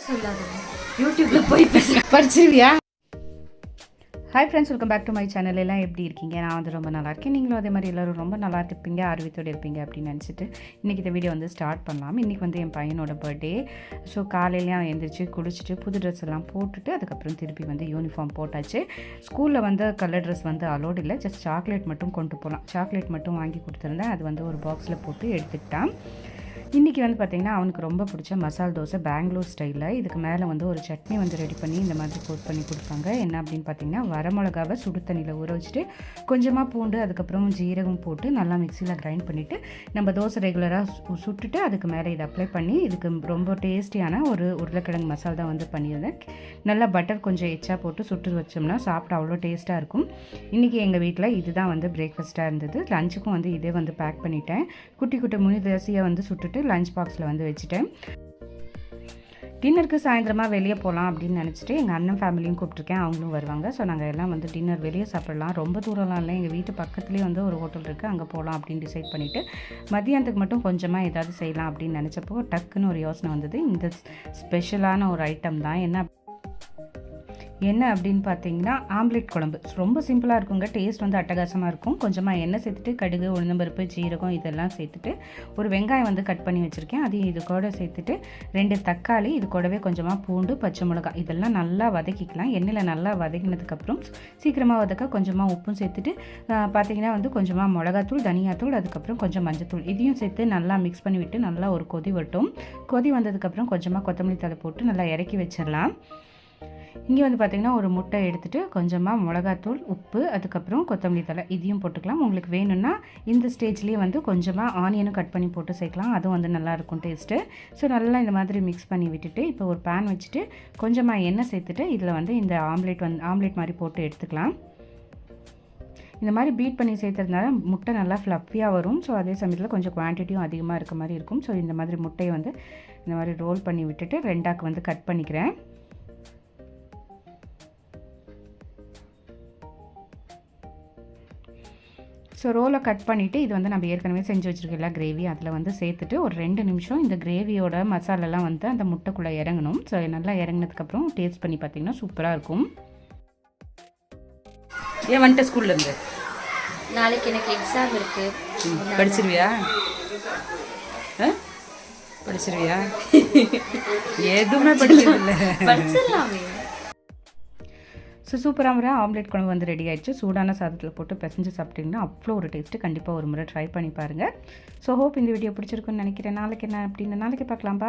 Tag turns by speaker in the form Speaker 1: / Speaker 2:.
Speaker 1: சொல்லாதீங்க, யூடியூப்ல போய்
Speaker 2: படிச்சிருவியா? Hi friends, welcome back to my channel. எல்லாம் எப்படி இருக்கீங்க? நான் வந்து ரொம்ப நல்லா இருக்கேன். நீங்களும் அதே மாதிரி எல்லோரும் ரொம்ப நல்லா இருப்பீங்க, ஆர்வத்தோடு இருப்பீங்க அப்படின்னு நினச்சிட்டு இன்றைக்கி இந்த வீடியோ வந்து ஸ்டார்ட் பண்ணலாம். இன்றைக்கி வந்து என் பையனோட பர்த்டே. ஸோ காலையிலேயே அவன் எழுந்திரிச்சு குளிச்சுட்டு புது ட்ரெஸ் எல்லாம் போட்டுட்டு அதுக்கப்புறம் திருப்பி வந்து யூனிஃபார்ம் போட்டாச்சு. ஸ்கூலில் வந்து கலர் ட்ரெஸ் வந்து அலோடு இல்லை, ஜஸ்ட் சாக்லேட் மட்டும் கொண்டு போகலாம். சாக்லேட் மட்டும் வாங்கி கொடுத்துருந்தேன், அது வந்து ஒரு பாக்ஸில் போட்டு எடுத்துக்கிட்டான். இன்றைக்கி வந்து பார்த்திங்கன்னா அவனுக்கு ரொம்ப பிடிச்ச மசால் தோசை பெங்களூர் ஸ்டைலில். இதுக்கு மேலே வந்து ஒரு சட்னி வந்து ரெடி பண்ணி இந்த மாதிரி கோட் பண்ணி கொடுப்பாங்க. என்ன அப்படின்னு பார்த்திங்கன்னா, வரமிளகாவை சுடு தண்ணியில் ஊற வச்சுட்டு கொஞ்சமாக பூண்டு அதுக்கப்புறம் ஜீரகம் போட்டு நல்லா மிக்சியில் கிரைண்ட் பண்ணிவிட்டு நம்ம தோசை ரெகுலராக சுட்டுட்டு அதுக்கு மேலே இதை அப்ளை பண்ணி இதுக்கு ரொம்ப டேஸ்டியான ஒரு உருளைக்கிழங்கு மசால் தான் வந்து பண்ணியிருந்தேன். நல்லா பட்டர் கொஞ்சம் எச்சா போட்டு சுட்டு வச்சோம்னா சாப்பிட்டு அவ்வளோ டேஸ்ட்டாக இருக்கும். இன்றைக்கி எங்கள் வீட்டில் இதுதான் வந்து பிரேக்ஃபாஸ்ட்டாக இருந்தது. லஞ்சுக்கும் வந்து இதே வந்து பேக் பண்ணிட்டேன். குட்டி குட்டி முனி தோசையை வந்து சுட்டுட்டு லஞ்ச் பாக்ஸில் வந்து வச்சுட்டேன். டின்னருக்கு சாயந்தரமாக வெளியே போகலாம் அப்படின்னு நினச்சிட்டு எங்கள் அண்ணன் ஃபேமிலியும் கூப்பிட்ருக்கேன், அவங்களும் வருவாங்க. ஸோ நாங்கள் எல்லாம் வந்து டின்னர் வெளியே சாப்பிட்லாம், ரொம்ப தூரம்லாம் இல்லை, எங்கள் வீட்டு பக்கத்துலேயே வந்து ஒரு ஹோட்டல் இருக்குது, அங்கே போகலாம் அப்படின்னு டிசைட் பண்ணிவிட்டு மதியானத்துக்கு மட்டும் கொஞ்சமாக ஏதாவது செய்யலாம் அப்படின்னு நினச்சப்போ டக்குன்னு ஒரு யோசனை வந்தது. இந்த ஸ்பெஷலான ஒரு ஐட்டம் தான். என்ன அப்படின்னு பார்த்தீங்கன்னா, ஆம்லெட் குழம்பு. ரொம்ப சிம்பிளாக இருக்குங்க, டேஸ்ட் வந்து அட்டகாசமாக இருக்கும். கொஞ்சமாக எண்ணெய் சேர்த்துட்டு கடுகு, உளுந்தம்பருப்பு, ஜீரகம் இதெல்லாம் சேர்த்துட்டு ஒரு வெங்காயம் வந்து கட் பண்ணி வச்சுருக்கேன், அதையும் இது கூட சேர்த்துட்டு 2 தக்காளி, இது கூடவே கொஞ்சமாக பூண்டு, பச்சை மிளகாய் இதெல்லாம் நல்லா வதக்கிக்கலாம். எண்ணெயில் நல்லா வதக்கினதுக்கப்புறம் சீக்கிரமாக வதக்க கொஞ்சமாக உப்பும் சேர்த்துட்டு பார்த்திங்கன்னா வந்து கொஞ்சமாக மிளகாத்தூள், தனியாத்தூள், அதுக்கப்புறம் கொஞ்சம் மஞ்சத்தூள் இதையும் சேர்த்து நல்லா மிக்ஸ் பண்ணி விட்டு நல்லா ஒரு கொதி வரட்டும். கொதி வந்ததுக்கப்புறம் கொஞ்சமாக கொத்தமல்லி தழை போட்டு நல்லா இறக்கி வச்சிடலாம். இங்கே வந்து பார்த்திங்கன்னா ஒரு முட்டை எடுத்துகிட்டு கொஞ்சமாக மிளகாத்தூள், உப்பு, அதுக்கப்புறம் கொத்தமல்லி தழை இதையும் போட்டுக்கலாம். உங்களுக்கு வேணும்னா இந்த ஸ்டேஜ்லேயே வந்து கொஞ்சமாக ஆனியனும் கட் பண்ணி போட்டு சேர்க்கலாம், அதுவும் வந்து நல்லாயிருக்கும் டேஸ்ட்டு. ஸோ நல்லா இந்த மாதிரி மிக்ஸ் பண்ணி விட்டுட்டு இப்போ ஒரு பேன் வச்சுட்டு கொஞ்சமாக எண்ணெய் சேர்த்துட்டு இதில் வந்து இந்த ஆம்லேட் மாதிரி போட்டு எடுத்துக்கலாம். இந்த மாதிரி பீட் பண்ணி சேர்த்துறதுனால முட்டை நல்லா ஃப்ளஃபியாக வரும். ஸோ அதே சமயத்தில் கொஞ்சம் குவான்டிட்டியும் அதிகமாக இருக்க மாதிரி இருக்கும். ஸோ இந்த மாதிரி முட்டையை வந்து இந்த மாதிரி ரோல் பண்ணி விட்டுட்டு 2ஆக்கு வந்து கட் பண்ணிக்கிறேன். ஸோ ரோலை கட் பண்ணிவிட்டு இது வந்து நம்ம ஏற்கனவே செஞ்சு வச்சுருக்கல கிரேவி அதில் வந்து சேர்த்துட்டு ஒரு 2 நிமிஷம் இந்த கிரேவியோட மசாலெல்லாம் வந்து அந்த முட்டைக்குள்ளே இறங்கணும். ஸோ நல்லா இறங்கினதுக்கப்புறம் டேஸ்ட் பண்ணி பார்த்திங்கன்னா சூப்பராக இருக்கும்.
Speaker 1: ஏன் வந்துட்டு ஸ்கூல்லேருந்து? நாளைக்கு எனக்கு எக்ஸாம் இருக்குது.
Speaker 2: படிச்சிருவியா? படிச்சிருவியா? எதுவுமே படிக்கிறதில்லை.
Speaker 1: படிச்சிடலாமே.
Speaker 2: ஸோ சூப்பராக முறை ஆம்லேட் குழம்பு வந்து ரெடி ஆகிடுச்சு. சூடான சாதத்தில் போட்டு பிசைஞ்சு சாப்பிட்டிங்கன்னா அவ்வளோ ஒரு டேஸ்ட்டு. கண்டிப்பாக ஒரு முறை ட்ரை பண்ணி பாருங்கள். ஸோ ஹோப் இந்த வீடியோ பிடிச்சிருக்குன்னு நினைக்கிறேன். நாளைக்கு என்ன அப்படின்னு நாளைக்கு பார்க்கலாம்.